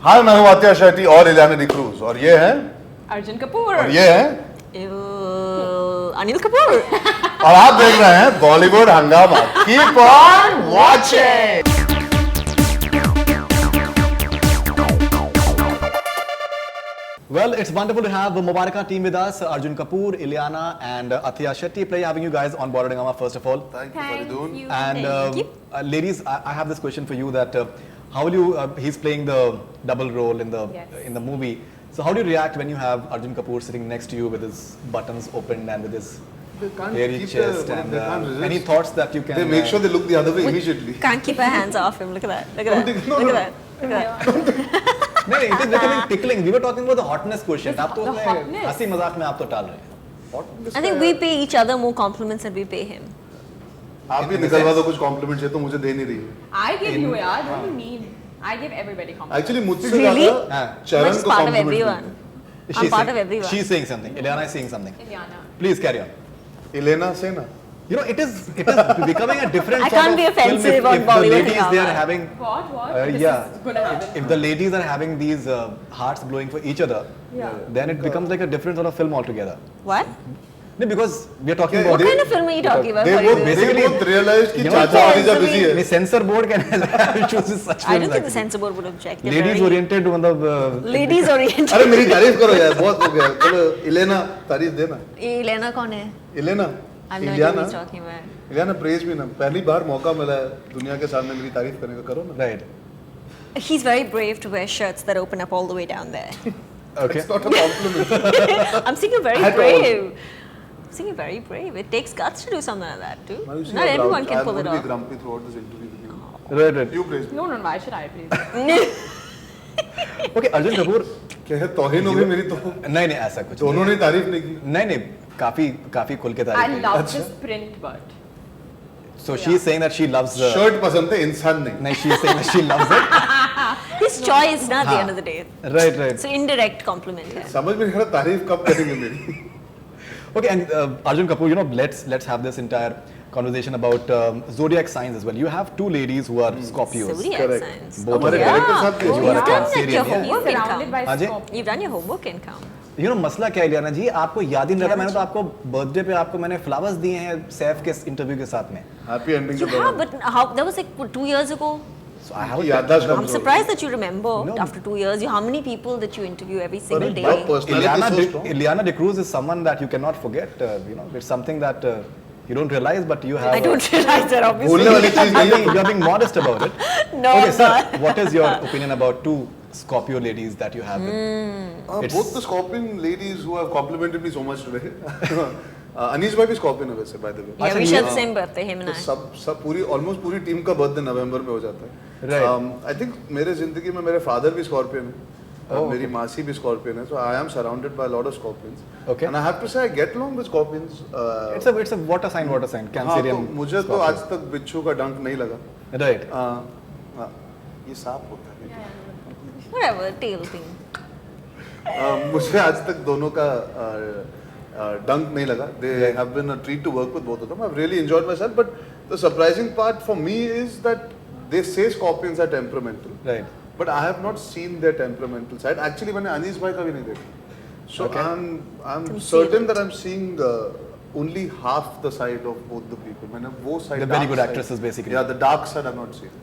हाय, मैं हूँ आतिया शेट्टी और इलियाना डिक्रूज और ये है अर्जुन कपूर और ये है अनिल कपूर। और आप देख रहे हैं बॉलीवुड हंगामा। Keep on watching. Well, it's wonderful to have the Mubaraka team with us, Arjun Kapoor, Ileana and Atiya Shetty. Pleasure having you guys on board Hangama first of all. Thank you, Faridun. And Thank you. ladies, I have this question for you that how will you, he's playing the double role in the Yes. in the movie. So how do you react when you have Arjun Kapoor sitting next to you with his buttons opened and with his They can't hairy keep chest the- and they can't resist. any thoughts that you can... They make sure they look the other way immediately. Can't keep our hands off him. Look at that. Look at that. No, Look no. at that. Look at that. नहीं, it is becoming tickling. We were talking about the hotness quotient. आप तो The उसमें hotness. हंसी मजाक में आप तो टाल रहे हैं. I think we pay each other more compliments than we pay him. आप भी निकलवा दो कुछ कॉम्प्लीमेंट है तो मुझे दे नहीं रही है। I give you यार, what do you mean? I give everybody compliments. Actually मुझसे Really? ज्यादा हाँ. I'm चरण just को part of compliment everyone. I'm part of everyone. She's saying something. Ileana is saying something. Ileana. Please carry on. इलेना से ना You know, it is becoming a different I sort can't of be film offensive on if the Bollywood ladies they are drama. having What? This yeah. is gonna happen. If the ladies are having these hearts blowing for each other, Yeah. then it becomes like a different sort of film altogether. What? No, because we are talking Yeah, about What kind of film are you talking about? they Farid? both basically- both realize कि You know, चाचा भतीजा basically- busy the है। censor board can choose such I films. don't think the actually. censor board would object. They're Ladies very oriented मतलब Ladies oriented. अरे मेरी तारीफ करो यार, बहुत हो गया। चलो इलेना तारीफ देना। Ileana कौन है? इलेना I have no idea what Ileana he's talking about. Ileana praise भी ना, पहली बार मौका मिला है दुनिया के सामने मेरी तारीफ करने का, करो ना। right. He's very brave to wear shirts that open up all the way down there. Okay. It's not a compliment. I'm saying you're very At all. brave. I'm saying you're very brave. It takes guts to do something like that too. Now you see Not how everyone grumpy- can pull I'm it going to be off. grumpy throughout this interview with you. Right, right. You praise me. No, why should I please? Okay, Arjun Kapoor. क्या है, तौहीन हो गई मेरी तो। नहीं नहीं ऐसा कुछ दोनों ने तारीफ नहीं की। नहीं नहीं काफी काफी खुल के I तारीफ love की. this print, but So she's saying that she loves shirt पसंद थे, इंसान नहीं। नहीं, she's saying that she loves it. His choice, not at the हाँ. end of the day. Right, right. So indirect compliment है. समझ में नहीं आ रहा तारीफ कब करेंगे मेरी। Okay, and Arjun Kapoor, you know, let's have this entire conversation about zodiac signs as well. You have two ladies who are Scorpios. Zodiac Correct. signs. Both Oh, are yeah. director साहब थे। Oh, You are a you've done that Cancerian, your yeah. homework in surrounded by count. हाँ जी? Scorpio. You've done your homework in count. You know, मसला क्या है इलियाना जी, आपको याद ही नहीं रहता. मैंने तो आपको बर्थडे पे आपको मैंने फ्लावर्स दिए हैं सैफ के इंटरव्यू के साथ में. हैप्पी एंडिंग You के have, बाद। but how? That was like what, 2 years ago. So I have याददाश्त I'm कमजोर। surprised that you remember No. after 2 years. How many people that you interview every single But day? personality so strong. Ileana D'Cruz is someone that you cannot forget. You know, it's something that you don't realize, but you have. I don't realize that obviously. भूलने वाली चीज नहीं है। You're being modest about it. No, Okay, I'm sir. not. What is your opinion about two Scorpio ladies that you have? It's- Both the Scorpion ladies who have complimented me so much today. Anish भाई भी Scorpion है वैसे by the way। Yeah, अच्छा, we ये- share the same birthday, him and तो I. सब पूरी almost पूरी टीम का बर्थडे नवंबर में हो जाता है। Right. आई थिंक मेरे जिंदगी में मेरे फादर भी स्कॉर्पियन है, Oh, मेरी मासी भी स्कॉर्पियन है, so I am surrounded by a lot of scorpions. Okay. And I have to say I get along with scorpions. It's a water sign, हाँ, Cancerian. तो मुझे तो Scorpio. आज तक बिच्छू का डंक नहीं लगा। Right. हाँ, ये सांप होता है। Whatever, tail thing. मुझे आज तक दोनों का डंक नहीं लगा. They have been a treat to work with both of them. I've really enjoyed myself. But the surprising part for me is that they say scorpions are temperamental. Right. But I have not seen their temperamental side. Actually, मैंने अनीस भाई का भी नहीं देखा. So Okay. I'm Can see certain it. that I'm seeing only half the side of both the people. मैंने वो side. They're very dark good side- actresses, basically. Yeah, the dark side I've not seen.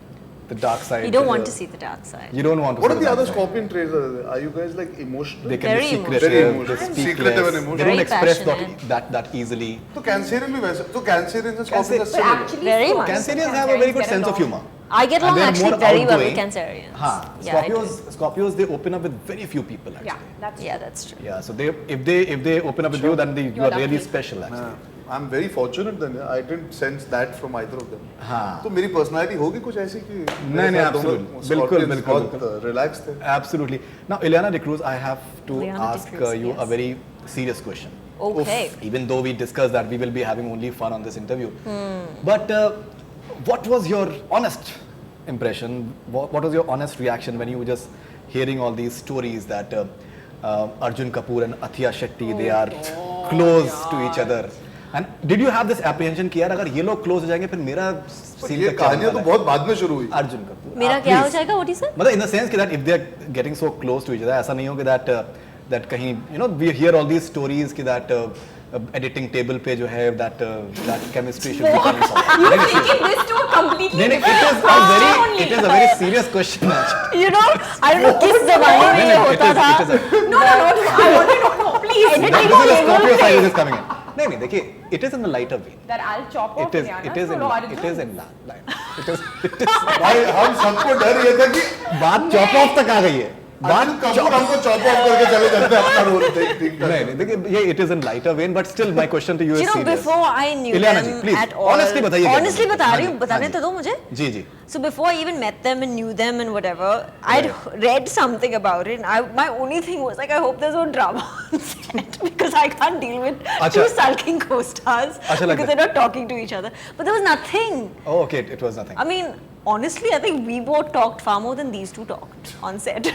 The dark side. You don't want to see the dark side. You don't want to. What see are the dark other side. scorpion traits? Are you guys like emotional? They can Very be emotional. secretive. Very emotional. They speak Secretive less. and emotional. They don't Very express passionate. that easily. तो Cancerian भी वैसे, तो Cancerian and scorpions are But similar. actually, Very Scorpios much. and Cancerians have a very good get sense of along. humor. I get And along they're actually more very well with outgoing. Cancerians. हाँ, Yeah, I do. Scorpios, they open up with very few people actually. Yeah, that's Yeah, that's true. Yeah, so if they open up with you, then you You're are really lucky. special actually. I'm very fortunate then. I didn't sense that from either of them. हाँ. तो मेरी personality होगी कुछ ऐसी कि नहीं, absolutely. बिल्कुल, बिल्कुल, बहुत relaxed थे. Absolutely. Now, Ileana D'Cruz, I have to Ileana ask D'Cruz, you a yes. very serious question. Okay. Even though we discussed that we will be having only fun on this interview. But what was your honest impression? What was your honest reaction when you were just hearing all these stories that Arjun Kapoor and Atiya Shetty, they are close to each other? And did you have this apprehension कि यार अगर ये लोग close हो जाएंगे फिर मेरा scene ये का क्या कहानियां तो होने वाला बहुत बाद में शुरू हुई. है? अर्जुन कपूर मेरा आप क्या हो please. जाएगा? What is it? मतलब in the sense कि that if they are getting so close to each other ऐसा नहीं हो कि that कहीं you know we hear all these stories कि that editing table पे जो है that chemistry should be coming from. You're taking this to a completely नहीं, different it is a very serious question actually. You know, I don't know किस जमाने में ये होता था. it is a, No, I want to know, please. Editing this is a table Scorpio पे. side which is coming in. नहीं देखिए it is in the lighter vein. That I'll chop off It is Rihanna it for is Arjun. in line. It is भाई हम सबको डर ये था कि बात चॉप ऑफ तक आ गई है. अर्जुन कपूर हमको चॉप ऑफ करके चले जाते हैं अपना रोल ठीक नहीं नहीं देखिए ये it is in lighter vein but still my question to you is You know, serious. before I knew Ileana them ji, please, at all. honestly बताइए क्या Honestly बात है? बता हाँ रही जी, हूँ, बताने हाँ जी. तो दो मुझे. जी जी. So before I even met them and knew them and whatever, I'd read something about it. And my only thing was like, I hope there's no drama on set because I can't deal with अच्छा. two sulking co-stars अच्छा लगता because है. they're not talking to each other. But there was nothing. Oh okay it was nothing. I mean, honestly, I think we both talked far more than these two talked on set.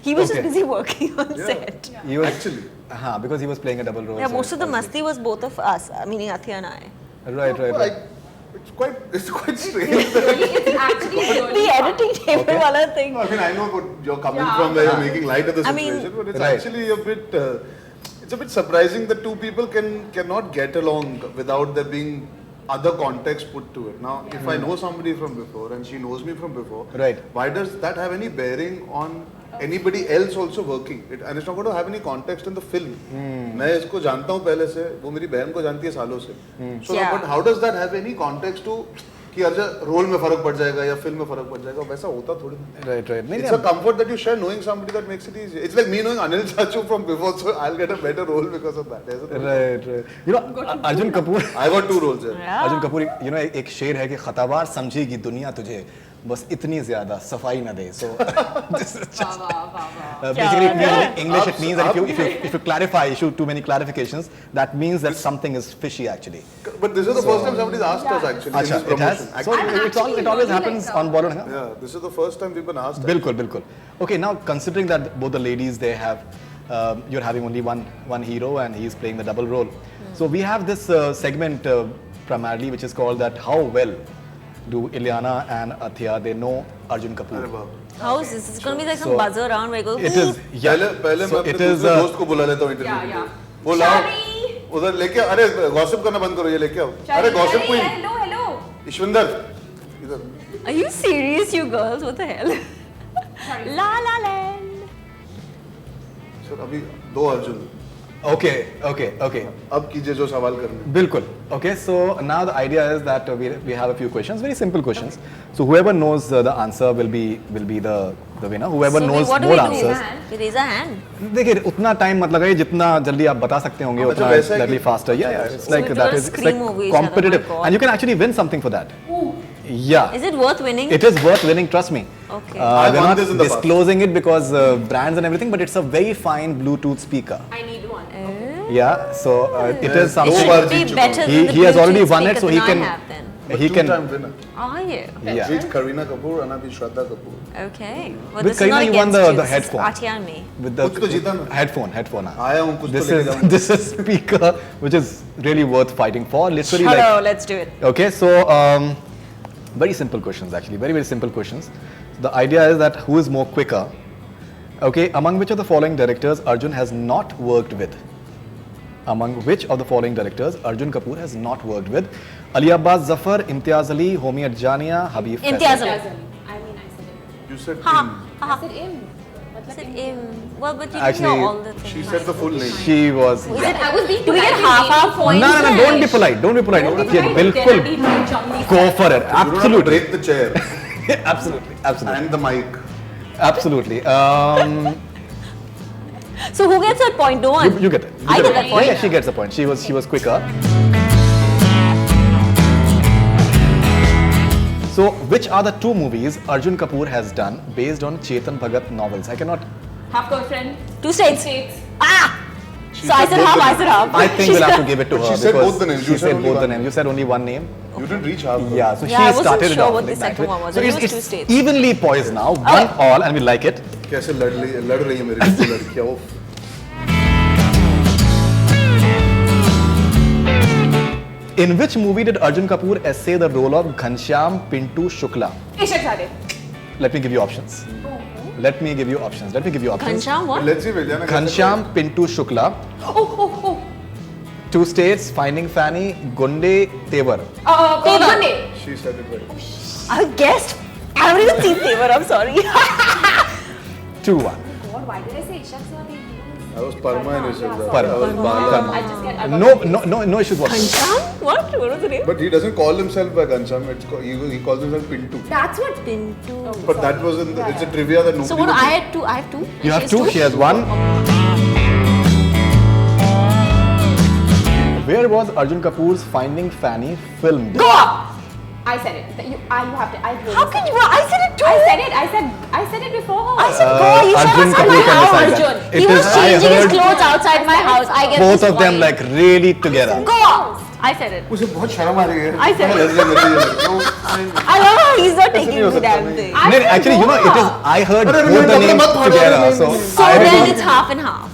He was Okay. just busy working on set. He was Actually. हाँ because he was playing a double role. Yeah, so most of the it was masti was both of us, meaning Athia and I. right. Like, it's quite strange. It's actually The really editing table Okay. wala thing. I mean, I know what you're coming Yeah. from, where you're making light of the I mean- situation, but it's Right. actually a bit. It's a bit surprising that two people cannot get along without there being other context put to it. Now, if I know somebody from before and she knows me from before, Right. why does that have any bearing on anybody else also working? And it's not going to have any context in the film. मैं इसको जानता हूँ पहले से, वो मेरी बहन को जानती है सालों से. So, Yeah. but how does that have any context to कि अर्जा रोल में फर्क पड़ जाएगा या फिल्म में फर्क पड़ जाएगा, वैसा होता थोड़ी ना. Right. नहीं It's a comfort that you share knowing somebody that makes it easy. It's like me knowing Anil Chachu from before, so I'll get a better role because of that. There's a- right. You know Arjun Kapoor. I got two roles there. Yeah. Arjun Kapoor you know एक शेर है कि खताबार समझेगी दुनिया तुझे बस इतनी ज्यादा सफाई न दे. So this is just basically it means in English it means that if you clarify issue too many clarifications that means that something is fishy actually. But this is the first time somebody's asked us actually in अच्छा this it has. promotion. So Actually, it always happens on Bollywood. Huh? yeah, this is the first time we've been asked. that. बिल्कुल. Okay, now considering that both the ladies they have, you're having only one hero and he's playing the double role. So we have this segment primarily which is called that how well do Ileana and Athia they know Arjun अरे Kapoor. बाप. How is this? It's going to be like some So, buzzer around where you go. It is पहले so मैं it अपने is दूसरे दोस्त को बुला लेता हूँ इंटरव्यू Yeah, के लिए. yeah. वो लाओ Shari! उधर लेके अरे गॉसिप करना बंद करो, ये लेके आओ. अरे गॉसिप क्वीन Hello. ईश्विंदर इधर. Are you serious, you girls? What the hell? La La Land. Sir अभी दो अर्जुन. okay. अब कीजिए जो सवाल करने. बिल्कुल. Okay, so now the idea is that we have a few questions, very simple questions. So whoever knows the answer will be the winner. Whoever So knows what do more we do? answers. We raise a hand. देखिए उतना time मत लगाइए जितना जल्दी आप बता सकते होंगे अच्छा, उतना वैसा है that'll be कि- faster. Yeah, it's So like we that don't is it's scream like over each other, competitive, my God. and you can actually win something for that. Yeah, Is it worth winning? it is worth winning. Trust me. Okay. I've We're won not this in the past. disclosing it because brands and everything, but it's a very fine Bluetooth speaker. I need one. Yeah, so it is It something. दो बार should be जीत चुका better He- than the he has already Bluetooth won it, so speaker he that I can- have then. He can. Two-time winner. Are you? Yeah. Beat Kareena Kapoor and अभी Shraddha Kapoor. Okay. Well, With this is Kareena, not you won against the you. This is headphone. Atia and me. With the कुछ तो जीता ना. headphone. हाँ. आया हूँ कुछ तो This लेके is जाऊँगा. this is speaker which is really worth fighting for. Literally like. Hello, let's do it. Okay, so very simple questions actually, very simple questions. The idea is that who is more quicker? Okay, among which of the following directors Arjun has not worked with? Among which of the following directors Arjun Kapoor has not worked with? Ali Abbas Zafar, Imtiaz Ali, Homi Adjania, Habib Faisal. Imtiaz Ali. I mean, I said it. You said Ha him. ha. I said im. Is it im? Well, but you Actually, didn't know all the things. She said the full name. She was. Is it, I was being do we get polite, half you points? No, don't be polite. Don't be polite. Yeah, बिल्कुल. Go for it. You don't have to Absolutely. break the chair Absolutely. and the mic. Absolutely. So who gets that point? No one. You get it. You I get that point. Yeah, she gets the point. She was quicker. So, which are the two movies Arjun Kapoor has done based on Chetan Bhagat novels? I cannot. Half girlfriend. 2 states. States. Ah! She So I said said both half, the I names. said half. I think She's we'll have to done- give it to her. She said because both the names. She You said said only both the one. names. You said only one name. You didn't reach half. Yeah, so Yeah, I she wasn't started it sure off what like the that. second one was. So It it's, was 2 it's states. evenly poised now, one all, and we like it. कैसे लड़ रही है मेरी दो लड़कियाँ. उफ. In which movie did Arjun Kapoor essay the role of Ghanshyam Pintu Shukla? Ishak Zade. Let me give you options. Let me give you options. Ghanshyam what? Let's see, Viljana. Ghanshyam Pintu Shukla. Oh. Two States, Finding Fanny, Gunde, Tevar. Monday. She said it right. I guessed. I haven't even seen Tevar. I'm sorry. 2-1. God, why did I say Ishak Zade? I was Parma and Ishak Zade. Parma. I was Bala. Parma. I just get. I got No issues whatsoever. Ghanshyam? What? What was the name? But he doesn't call himself by Ghanshyam. He calls himself Pintu. That's what. Pintu. But that was in the, it's a trivia that nobody. So what? would I know. had two. I have two. You have two. She has one. Where was Arjun Kapoor's Finding Fanny filmed? Goa. I said it. You have to. I really How said can it. you? I said it too. I said it before. I said Goa. You Arjun said Kapoor outside can my decide house. that. He It was is- I changing his heard clothes outside my house. I get Both this of them point. like really together. Goa. I said it. मुझे बहुत शर्म आ रही है. I said it. I love how he's not taking the damn thing. I No, said actually, you know, it is. Goa. I heard अरे, both the नहीं, names मत फाड़ो, together. नहीं, So नहीं, So I then don't it's know. half and half.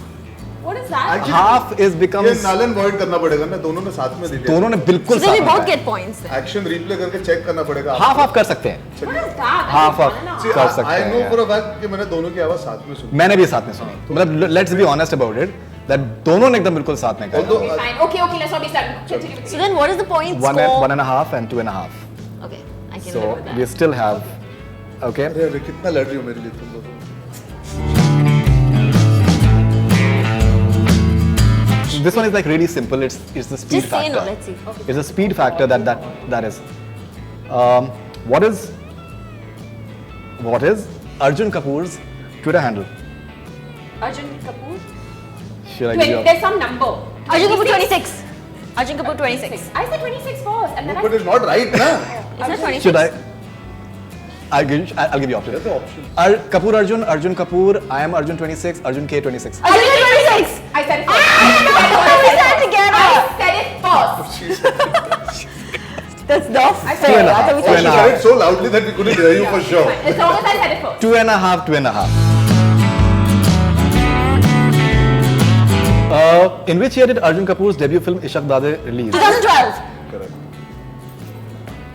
What is that? Half is ये becomes. null and void करना पड़ेगा ना, दोनों ने साथ में दे दिया. दोनों ने So बिल्कुल then we साथ both में get points then. Action replay करके चेक करना पड़ेगा. हाफ हाफ कर सकते हैं. What is that? Half of. See, कर सकते I हैं, know yeah. for a fact कि मैंने दोनों की आवाज साथ में सुनी. मैंने भी साथ में सुनी. मतलब let's be honest about it. That दोनों ने एकदम बिल्कुल साथ में कहा. Although Okay, fine. Okay, let's not be starting. Continue. So then what is the point One score? and a half and 2.5. Okay, I can So live with that. we still have. Okay. अरे अरे कितना लड़ रही हो मेरे लिए तुम दोनों. This one is like really simple. It's the speed Just say factor. no. Let's see. Okay. It's a speed factor that is. What is Arjun Kapoor's Twitter handle? Arjun Kapoor. Should I give you a- There's some number. Arjun Kapoor 26. Arjun Kapoor 26. I said 26 first, and then But it's not right ना. Is that 26? Should I? I'll give you options. That's the option. Kapoor Arjun Kapoor, I am Arjun 26, Arjun K 26. Arjun 26. I said it first. We said it together. I said it first. That's the I fair. said I thought we You said and a said half. it so loudly that we couldn't hear you for sure. As long as I said it first. 2.5, 2.5. In which year did Arjun Kapoor's debut film Ishak Dade release? 2012. Correct.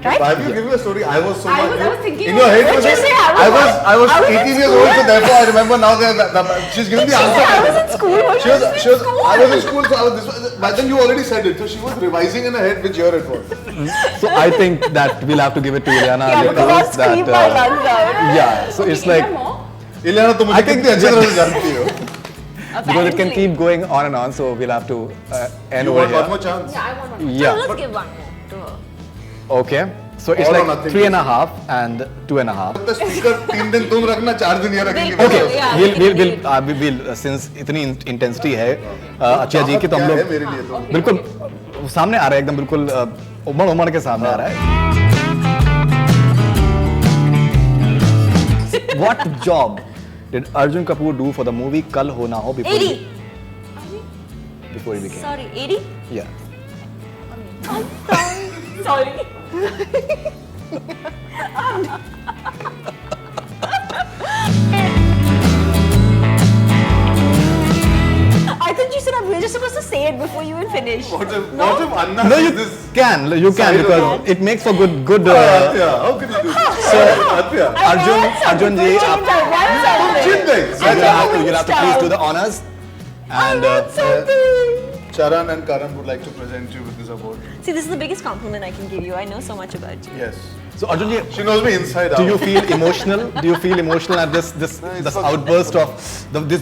Right? Why have you given me a story? I was so I much. was thinking in your head. What was did you like- say? I was I was 18 in years school. old, so therefore I remember now that she's given the answer. I was in school. What She was, was she was, I was in school, so I was this was, by then you already said it. So she was revising in her head which year it was. So I think that we'll have to give it to Ileana. Yeah, because I'll scream my lungs out. Yeah, so it's Is there like more? Ileana, तुम मुझे I think कितनी अच्छी तरह से जानती हो. because it can keep going on and on, so we'll have to end You over want one more here. chance? Yeah, I want one. Yeah. Let's give one more to her. Okay. So it's All or like nothing. 3.5 and 2.5. The speaker 3 दिन तुम रखना 4 दिन ये रखेंगे. Okay. Okay, we'll since इतनी intensity है अच्छा जी कि तो हम क्या है लोग मेरे लिए तो? बिल्कुल सामने आ रहा है एकदम बिल्कुल उमड़ के सामने आ रहा है. What job did Arjun Kapoor do for the movie Kal Ho Na Ho before 80. before he became? Sorry, 80? Yeah. Sorry. I thought you said we were just supposed to say it before you even finish. What if Anna No, says you this? can Side of because it makes for good. Atya, how can you do this? Atya. Arjun ji, आप Chin nahi. you'll have to please do the honors. And Charan and Karan would like to present you with this award. See, this is the biggest compliment I can give you. I know so much about you. Yes. so Arjun ji, She knows me inside out. do you feel emotional? Do you feel emotional at this it's this not- outburst of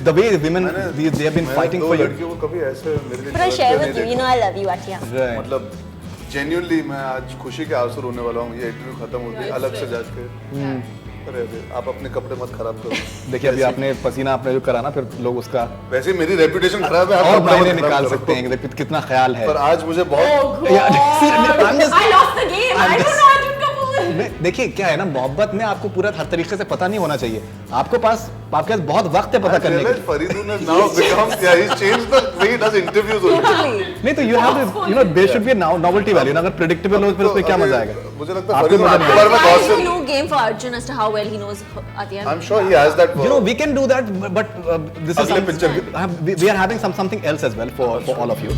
the way women they have been fighting for you? लड़कियों को कभी ऐसे मेरे लिए But I जरूरत share नहीं with you. देखा। You know I love you, Atya. Right. मतलब genuinely मैं आज खुशी के आंसू रोने वाला हूँ. ये इंटरव्यू खत्म होती है अलग से जाके. अरे अरे आप अपने कपड़े मत खराब करो. देखिए अभी आपने पसीना आपने जो करा ना फिर लोग उसका वैसे ही मेरी रेपुटेशन खराब है. आप और कपड़े मायने मत खराब निकाल करो. सकते हैं कि कितना ख्याल है. पर आज मुझे बहुत Yeah, see, I'm just- I lost the game. I'm I don't just- know Arjun Kapoor. देखिए क्या है ना मोहब्बत में आपको पूरा हर तरीके से पता नहीं होना चाहिए. आपके पास बहुत वक्त है पता करने के लिए. Faridun has now become he's changed the way he does interviews also. नहीं तो you have to there should be a novelty value. अगर predictable हो फिर उसमें क्या मजा आएगा? मुझे लगता है आपको फरीदुन मजा आपके नहीं बारे में I gossip. have no game for Arjun as to how well he knows Atya. I'm sure he has that. You know, we can do that, but this is Agle some, picture. we are having something else as well for all of you.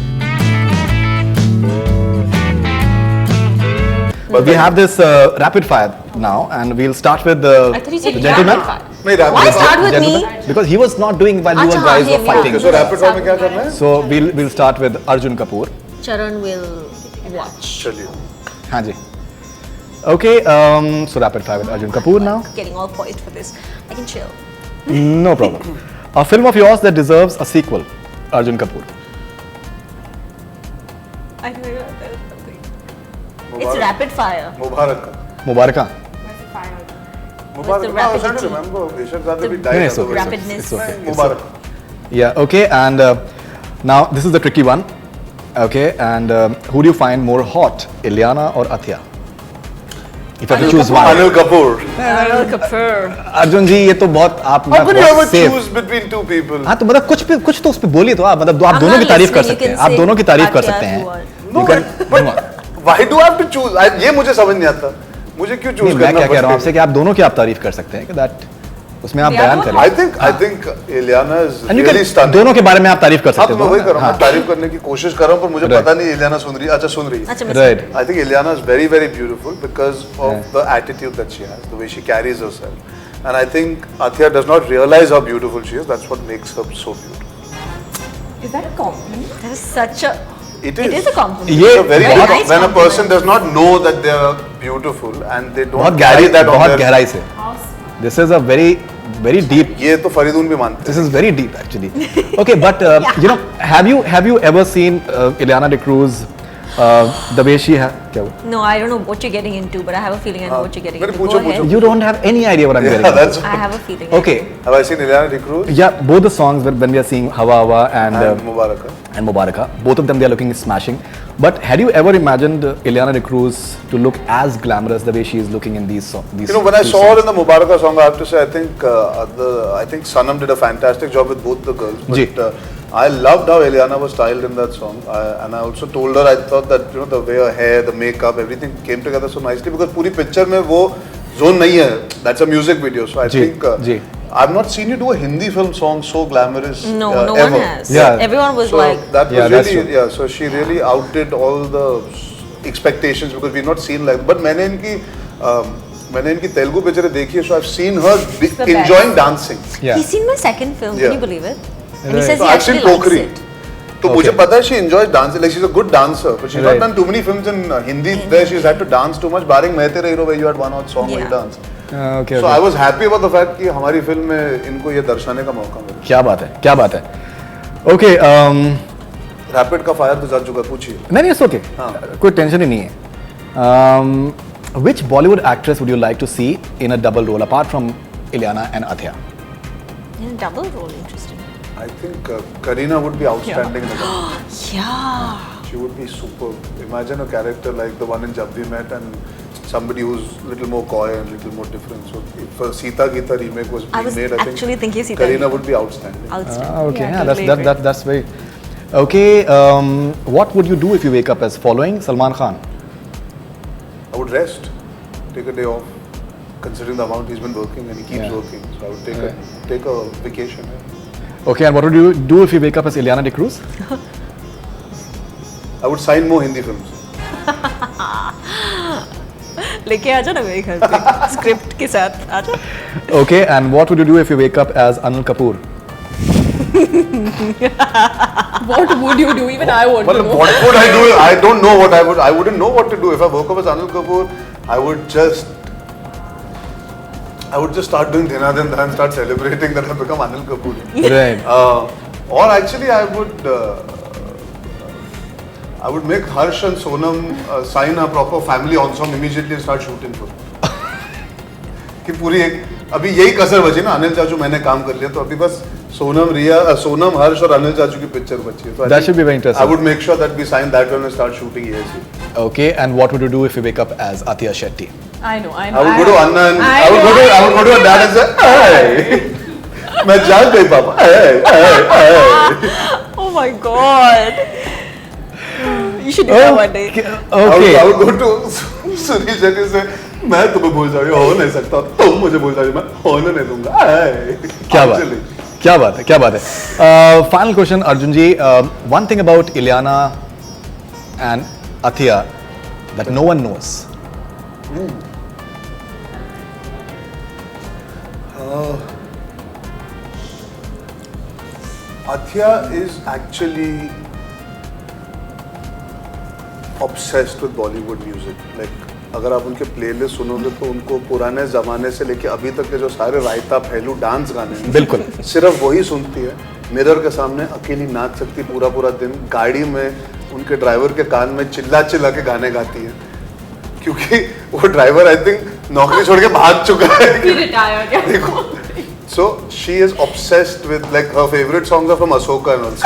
we have this rapid fire now, and we'll start with I the thought you said gentleman. rapid fire. नहीं Why rapid start with me? Gentleman, because he was not doing while you अच्छा, guys हाँ, were yeah, fighting. Okay, so rapid fire में क्या करना है? So we'll start with Arjun Kapoor. Charan will watch. चलिए. हाँ जी. Okay, so rapid fire with Arjun Kapoor now. Getting all poised for this. I can chill. No problem. A film of yours that deserves a sequel, Arjun Kapoor. I know you are there. Something. It's Mubarak. rapid fire. मुबारक का. Mubaraka. Mubarak. the I was trying to rapidity? remember. Ishak Zade भी No, died. it's okay. Rapidness. It's okay. It's Mubarak. okay. Yeah. Okay. And now this is the tricky one. Okay. And who do you find more hot, Ileana or Athia? If I have to choose one. Anil Kapoor. Anil Kapoor. Arjun जी ये तो बहुत आप How can you ever safe choose between two people? हाँ तो मतलब कुछ तो उस पे बोलिए तो आप मतलब आप I'm दोनों not की तारीफ कर listening. You सकते हैं can आप say दोनों की तारीफ कर Athiya सकते हैं who are- No, You can- but why do I have to choose? ये मुझे समझ नहीं आता. मुझे क्यों नहीं, choose मैं करना क्या कह रहा हूँ पड़ता आपसे कि आप दोनों की आप तारीफ कर सकते हैं कि दैट उसमें आप They are बयान both करें I think Ileana is And you really can- stunning. दोनों के बारे में आप तारीफ कर हाँ सकते तो मैं हैं वही कर रहा हूँ. हाँ मैं तारीफ करने की कोशिश कर रहा हूँ पर मुझे Right. पता नहीं Ileana सुन रही है. अच्छा सुन रही है. अच्छा, right I think Ileana is very very beautiful because of the attitude that she has, the way she carries herself, and I think Athia does not realize how beautiful she is. That's what makes her so beautiful. Is that a compliment? That is such a. It It is a compliment. ये It's a very Very good, nice when a compliment. person does not know that they are beautiful and they don't बहुत carry गहराई that on बहुत their. गहराई से this is a very deep ये तो फरीदून भी मानते This is very deep, actually. Okay, but you know, have you ever seen Ileana D'Cruz, the way she has? क्या हुआ? No, I don't know what you're getting into, but I have a feeling I know what you're getting मेरे into. पूछो, Go ahead. पूछो. You don't have any idea what I'm हैं. getting. Yeah, into. that's. I have a feeling. Okay, Have I seen Ileana D'Cruz yeah, both the songs when we are seeing Hawa Hawa and Mubaraka? and Mubaraka, both of them they are looking smashing. But had you ever imagined Ileana D'Cruz to look as glamorous the way she is looking in these songs? You know, when I saw her in the Mubaraka song, I have to say, I think Sanam did a fantastic job with both the girls. Ji. But I loved how Ileana was styled in that song, and I also told her I thought that the way her hair, the makeup, everything came together so nicely because पूरी picture में वो zone नहीं है. That's a music video, so I ji, think ji. I've not seen you do a Hindi film song so glamorous. No, no ever. one has. Yeah. Everyone was So like, that was Yeah, that's really, true. yeah. So she really outdid all the expectations because we've not seen like. But मैंने इनकी तेलुगु पिक्चरें देखी है, so I've seen her best. enjoying dancing. Yeah. he's seen my second film. Yeah. Can you believe it? And he Right. says So he I've seen actually likes Pokhri. it. तो मुझे Okay. पता है she enjoys dancing. Like she's a good dancer, but she's Right. not done too many films in Hindi where she's had to dance too much. Barring मैं तेरे hero where you had one odd song where you Yeah. danced. Okay, So okay. I was happy about the fact कि हमारी film में इनको ये दर्शाने का मौका मिला. क्या बात है क्या बात है Okay, रैपिड का फायर तो जा चुका है, पूछिए. नहीं it's okay. हाँ. कोई टेंशन ही नहीं है. Which Bollywood actress would you like to see in a double role apart from Ileana and Athia? In a double role, interesting. I think Kareena would be outstanding in a double. Yeah. She would be superb. Imagine a character like the one in Jab We Met and somebody who's a little more coy and a little more different. So if a Sita Geeta remake was I being was made, I think actually thinking Sita Kareena Geeta. would be outstanding. Outstanding. Okay, Yeah, yeah, totally agree. that's very. Okay, what would you do if you wake up as following Salman Khan? I would rest, take a day off, considering the amount he's been working and he keeps Yeah. working. So I would take a vacation. Okay, and what would you do if you wake up as Ileana D'Cruz? I would sign more Hindi films. लेके आजा ना मेरे घर पे script के साथ आजा. Okay, and what would you do if you wake up as Anil Kapoor? What would you do? Even I want to But know. what would I do? I don't know what I would. I wouldn't know what to do if I woke up as Anil Kapoor. I would just start doing Dina Din and start celebrating that I've become Anil Kapoor. Right. Or actually, I would make Harsh and Sonam sign a proper family ensemble immediately and start shooting for. कि पूरी एक अभी यही कसर बची ना, अनिल चाचू मैंने काम कर लिया तो अभी बस सोनम हर्ष और अनिल चाचू की पिक्चर बची है. So I That think should be very interesting. I would make sure that we sign that one and start shooting ASAP. Okay, and what would you do if you wake up as Atiya Shetty? I know. I would go to Anna and I would go to her dad and say, hey, मैं जाग गई पापा. Hey, hey, hey. Oh my god. You should do that one day. Okay. I would go to Sunil Shetty and say, मैं तुम्हें भूल जाऊँ, हो नहीं सकता, तुम मुझे भूल जाओ, मैं होने नहीं दूंगा. Hey. क्या बात Actually. क्या बात है क्या बात है. Final question, Arjun ji. One thing about Ileana and Atiya that no one knows. Athia is actually obsessed with Bollywood music. Like, अगर आप उनके प्लेलिस्ट सुनोगे तो उनको पुराने ज़माने से लेके अभी तक के जो सारे रायता फैलू डांस गाने हैं, बिल्कुल। सिर्फ वही सुनती है। मिरर के सामने अकेली नाच सकती पूरा पूरा दिन, गाड़ी में उनके ड्राइवर के कान में चिल्ला चिल्ला के गाने गाती है, क्योंकि वो ड्राइवर आई थिंक नौकरी छोड़ के भाग चुका है। retired. देखो, so she is obsessed with, like, her favorite songs are from Ashoka and all.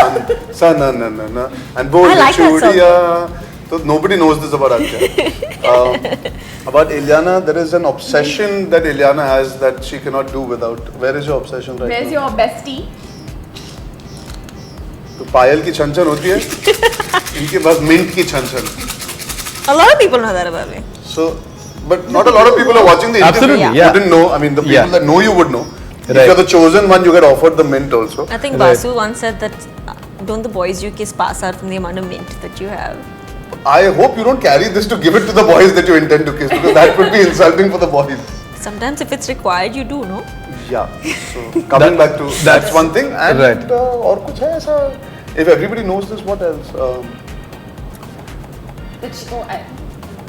Sun na na na and Bol I like that song. Chudiya. So nobody knows this about Athia. About Ilyana, there is an obsession that Ilyana has that she cannot do without. Where is your obsession right Where's now? your bestie? तो पायल की छन छन होती है, इनके पास mint की छन छन. A lot of people know that about me. So, but not a lot of people are watching the interview. Absolutely, yeah. Wouldn't know. I mean, the people Yeah. that know you would know. If Right. you're the chosen one, you get offered the mint also. I think Right. Basu once said that don't the boys you kiss pass out from the amount of mint that you have. I hope you don't carry this to give it to the boys that you intend to kiss, because that would be insulting for the boys. Sometimes if it's required, you do, no? Yeah. So coming back to that's one thing, and Right. और कुछ है ऐसा? If everybody knows this, what else?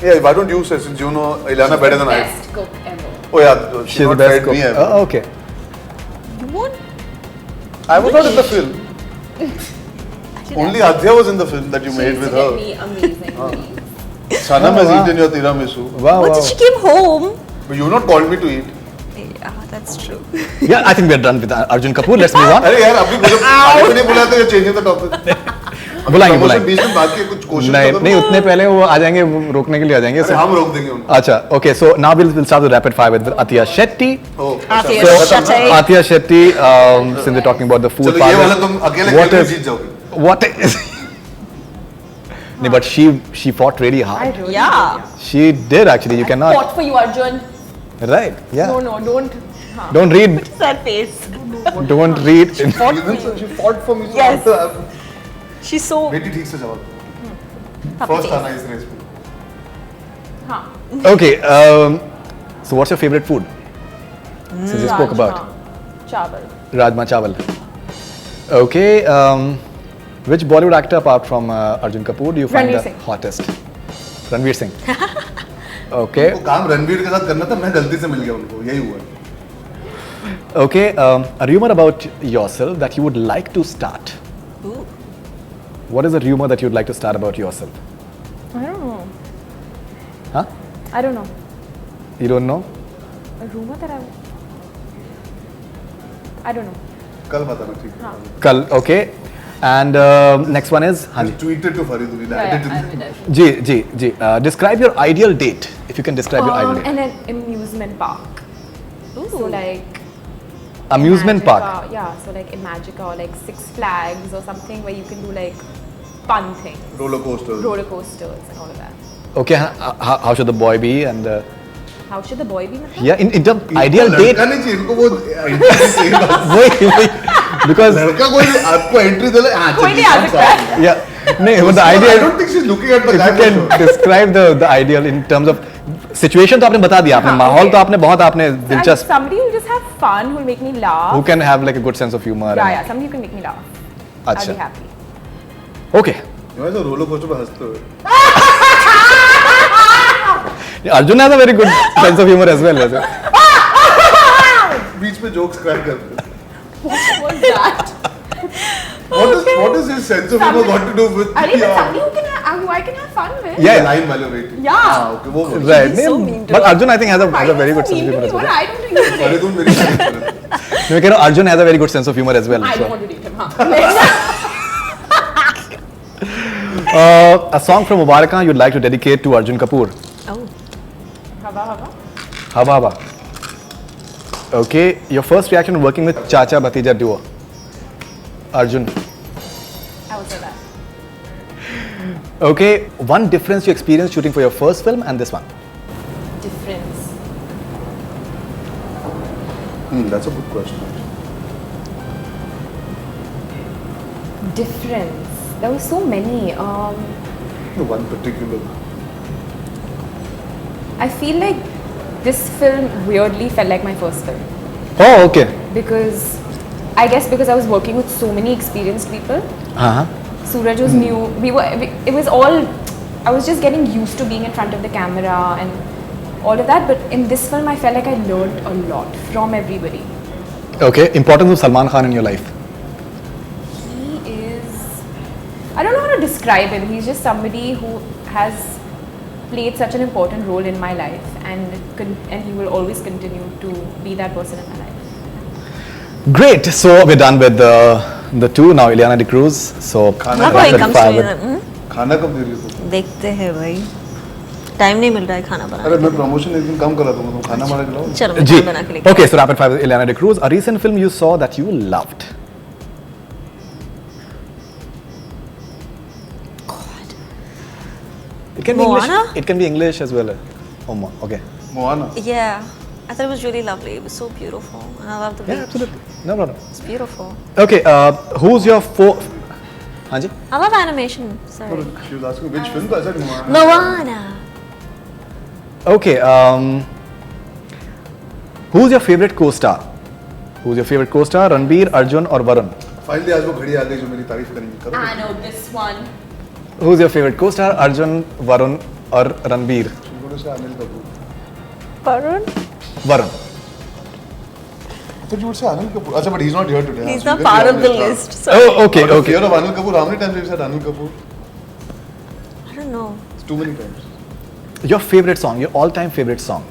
Yeah, why don't you say, since you know Ilyana better than I? Best cook ever. Oh yeah, she She's the not best fed cook. me ever. Oh, okay. You won't. I was not in the film. Only Adhya was in the film that you made with her. Me amazing. please. Sanam Oh, has wow. eaten your tiramisu, Wow, What wow. did she came home? but you not called me to eat. Yeah, that's true. Yeah, I think we're done with Arjun Kapoor. Let's move on. अरे यार अभी मुझे आगे भी नहीं बुलाया तो ये चेंजिंग द टॉपिक. बुलाएंगे प्रमोशन बुलाएंगे. बीच में बाकी कुछ क्वेश्चन नहीं नहीं उतने पहले वो आ जाएंगे, वो रोकने के लिए आ जाएंगे. अरे हम रोक देंगे उनको. अच्छा, okay. So now we'll start the rapid fire with Atiya Shetty. Oh, Athia अच्छा. Shetty. Atiya Shetty, since we're talking about the food चलो part. ये वाला तुम अकेले what खेल में is- जीत जाओगे. What is? No, but she fought really hard. really Yeah. She did actually. You cannot. Fought for you, Arjun. Right. Yeah. No, don't. Don't read. What's that face? Don't read. Even so, she fought for me. So Yes. I'm- She's so बेटी ठीक से जवाब. puppy First face. आना इस race में. Huh. Okay. So what's your favorite food? Since you spoke about Chawal. Rajma Chawal. Okay. Which Bollywood actor apart from Arjun Kapoor do you find Ranveer the Singh. hottest? Ranveer Singh. Okay. वो काम रणवीर के साथ करना था, मैं गलती से मिल गया उनको, यही हुआ. Okay. A rumor about yourself that you would like to start. Ooh. What is a rumor that you'd like to start about yourself? I don't know. Huh? I don't know. You don't know? A rumor that I don't know. कल बताना ठीक है. Kal. Okay. And next one is I tweeted to Farid Uli. I Yeah, did I it. will. Ji. Describe your ideal date. If you can describe your ideal date. And an amusement park. So like Amusement Imagica, park. Yeah, so like Imagica or like Six Flags or something where you can do like fun things, Roller coasters. roller coasters and all of that. Okay. How should the boy be? And How should the boy be? Matlab? yeah, in terms इनको ideal date. लड़का नहीं चाहिए, इनको वो entry चाहिए बस. वही because लड़का कोई आपको एंट्री दे ले, हाँ, कोई चलिए, नहीं आ हम सकता है. साथ. yeah. नहीं, but the I ideal. don't think she's looking at the If guy you for can sure. describe the ideal in terms of situation तो आपने बता दिया, आपने हाँ, माहौल okay. तो आपने बहुत आपने And दिलचस्प. somebody who just have fun, who will make me laugh. Who can have like a good sense of humor. Yeah, somebody who can make me laugh. I'll अच्छा. be happy. Okay. मैं तो roller coaster पे हंसते हुए. Arjun has a very good sense of humor as well. वैसे. बीच में jokes crack करते. What was that? What is his sense of humor got to do with? I mean, somebody who I can have fun with. Yeah. Line वाले waiting. Yeah. हाँ, okay, वो बोल. Right. He's so नहीं, mean to but her. Arjun I think has Why a very are good you sense of so humor mean as to me? well. What I don't do you Farid मेरी तारीफ करे. No, you know, Arjun has a very good sense of humor as well. I so. don't want to date him, huh? A song from Mubaraka you'd like to dedicate to Arjun Kapoor. Oh. Hava, hava. Haba Haba. Okay, your first reaction working with Chacha Bhatija duo. Arjun. I will say that. Okay, one difference you experienced shooting for your first film and this one. Difference. That's a good question. Difference. There were so many. The one particular. I feel like this film weirdly felt like my first film Oh, okay. because I guess because I was working with so many experienced people. Uh-huh. Suraj was new. It was all. I was just getting used to being in front of the camera and all of that. But in this film, I felt like I learned a lot from everybody. Okay, importance of Salman Khan in your life. He is. I don't know how to describe him. He's just somebody who has played such an important role in my life, and he will always continue to be that person in my life. Great. So we're done with the two now. Ileana D'Cruz. So खाना How कब it comes rapid to fire you, with- खाना कब दे रही हो तुम? देखते हैं भाई टाइम नहीं मिल रहा है खाना अरे बनाने मैं प्रमोशन एक दिन कम करा दूंगा तुम खाना बना के लाओ चलो मैं Ji. खाना बना के लेके Okay, so rapid fire with Ileana D'Cruz. A recent film you saw that you loved. It can be English. Moana? It can be English as well. Okay. Moana Yeah, I thought it was really lovely. It was so beautiful, and I love the beach. Yeah, absolutely. No problem. It's beautiful. Okay. Who's your हाँ जी. I love animation. Sorry. she was asking which film तो ऐसा Moana Moana. Okay. Who's your favorite co-star? Who's your favorite co-star? Ranbir, Arjun, or Varun? Finally आज वो घड़ी आ गई जो मेरी तारीफ करेंगी करो I know this one. Who's your favorite co-star? Arjun, Varun, or Ranbir? शुरू से अनिल कपूर Varun? Varun. तो झूठ से अनिल कपूर अच्छा but he's not here today He's so not you can part be of the honest, list. हाँ. So Oh, okay, Out of okay. fear of Anil Kapoor how many times have you said Anil Kapoor I don't know. it's too many times Your favorite song, your all-time favorite song.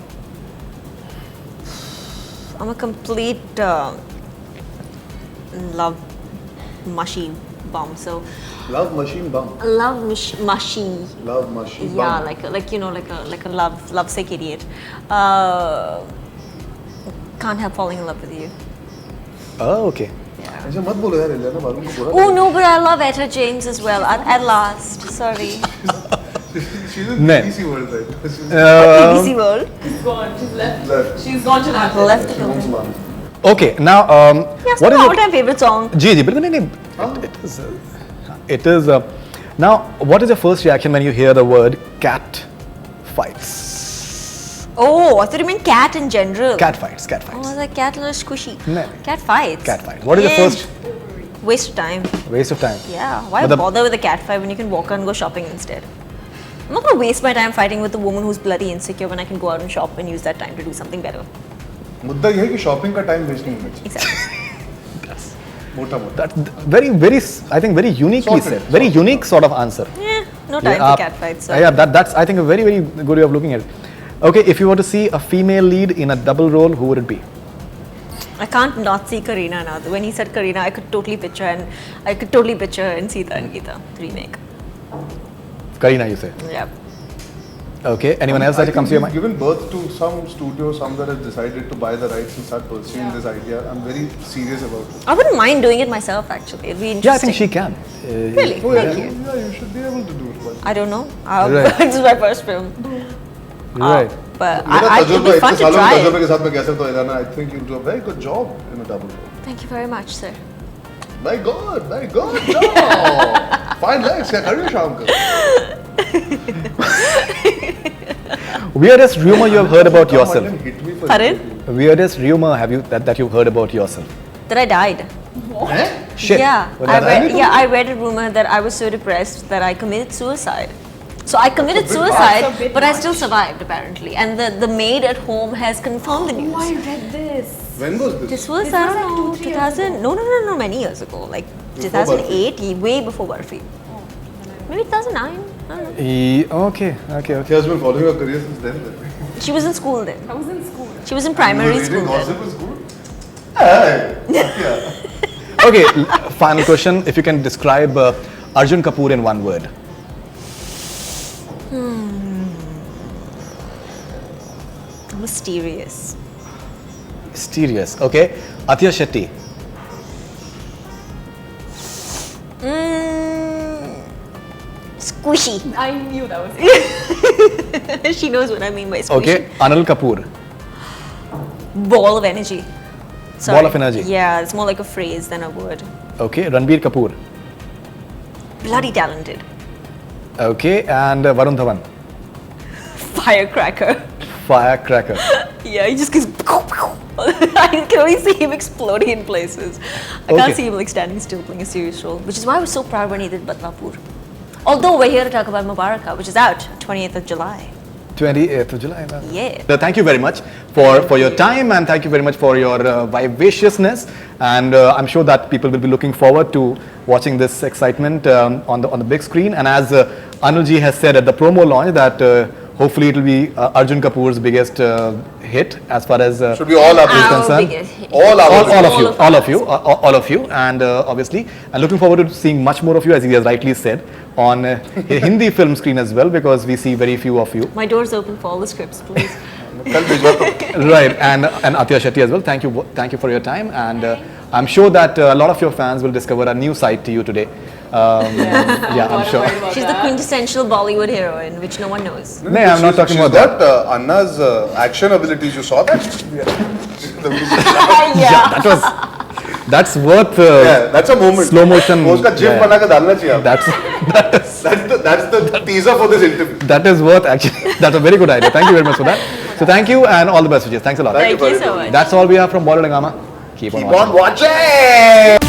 I'm a complete love mushy bum. So love machine bum love mushy. love machine Yeah, bum like you know, like a lovesick idiot. Can't help falling in love with you. Oh, okay. ऐसे मत बोलो यार इलियाना बाबू को बुरा Oh no, but I love Etta James as well. At last, sorry. she's in No. BBC world right she's BBC World. She's gone. She's left. left She's gone to that. Left the she wants building. man Okay, now Yeah, what so is my it? all-time favorite song. जी जी बिल्कुल नहीं नहीं. It is. Now, what is your first reaction when you hear the word cat fights? Oh, I thought you meant cat in general. Cat fights. Cat Oh, I fights. was like cat little squishy. No. Cat fights. Cat fight. What is the Yeah. first Waste of time. waste of time? Yeah, why But the- bother with a cat fight when you can walk out and go shopping instead? I'm not gonna waste my time fighting with a woman who's bloody insecure when I can go out and shop and use that time to do something better. मुद्दा ये है कि shopping का time waste नहीं होना चाहिए Exactly. मोटा मोटा That's very I think very uniquely Sorted. said. Very unique sort of answer. Yeah, no time for cat fights. So. Yeah, that's I think a very good way of looking at it. Okay, if you were to see a female lead in a double role, who would it be? I can't not see Kareena now. When he said Kareena, I could totally picture her in Sita and Geeta remake. Kareena, you say. Yeah. Okay. Anyone else that comes to your mind? Given birth to some studio, some that has decided to buy the rights and start pursuing this idea. I'm very serious about it. I wouldn't mind doing it myself actually. It'd be interesting. Yeah, I think she can. Really? Oh, yeah, Thank you. yeah, you should be able to do it. But I don't know. Right. This is my first film. Right. But मेरा it'd तजुर्बा be fun इतने to सालों try के तजुर्बे it. के साथ मैं कह सकता हूँ इलाना, I think you'll do a very good job in a double role. Thank you very much, sir. My God job. Fine legs, क्या कर रही हो शाम को? Weirdest rumor you have heard about Come on, yourself. then hit me for Pardon? it. Weirdest rumor have you that you've heard about yourself? That I died. Shit. Yeah, What I happened? read, I read a rumor that I was so depressed that I committed suicide. So I committed That's a suicide, bit but I much. still survived apparently. And the maid at home has confirmed the news. Oh, I read this. When was this? This was, This I was don't like know, 2-3 years 2000, no, many years ago. Like Before 2008, way before Barfi. Maybe 2009, I don't know. Okay. She has been following her career since then. She was in school then. I was in school. She was in You primary were school reading then. gossip in school? Hey! Yeah. Okay. Final question. If you can describe Arjun Kapoor in one word. Mysterious. Mysterious. Okay. Athiya Shetty. Squishy. I knew that was it. She knows what I mean by squishy. Okay. Anil Kapoor. Ball of energy. Ball of energy. Yeah, it's more like a phrase than a word. Okay. Ranbir Kapoor. Bloody talented. Okay. And Varun Dhawan. Firecracker. firecracker. Yeah, he just goes. I can only see him exploding in places. I Okay. can't see him like standing still playing a serious role, which is why I was so proud when he did Badlapur. Although we're here to talk about Mubaraka, which is out 28th of July. 28th of July. Yeah. Thank you very much for your time, and thank you very much for your vivaciousness. And I'm sure that people will be looking forward to watching this excitement on the big screen. And as Anulji has said at the promo launch, that hopefully it will be Arjun Kapoor's biggest hit as far as Should be all our is business. Our concerned. biggest hit. All of you, and obviously, and looking forward to seeing much more of you, as he has rightly said, on Hindi film screen as well, because we see very few of you. My door's open for all the scripts, please. कल भिजवा तो Right, and Athiya Shetty as well. Thank you for your time, and I'm sure that a lot of your fans will discover a new side to you today. Yeah, I'm sure. She's the quintessential Bollywood heroine, which no one knows. No, I'm not talking She's about that. got Anna's action abilities. You saw that? That's worth Yeah, that's a moment. slow motion. वो उसका GIF Yeah. बना के डालना चाहिए आपको. That's That's the teaser for this interview. that is worth actually. That's a very good idea. Thank you very much for that. So thank you and all the best, Vijay. Thanks a lot. Thank you Thank you for so it. much. That's all we have from Bollywood Hungama. Keep on Keep watching. on watching.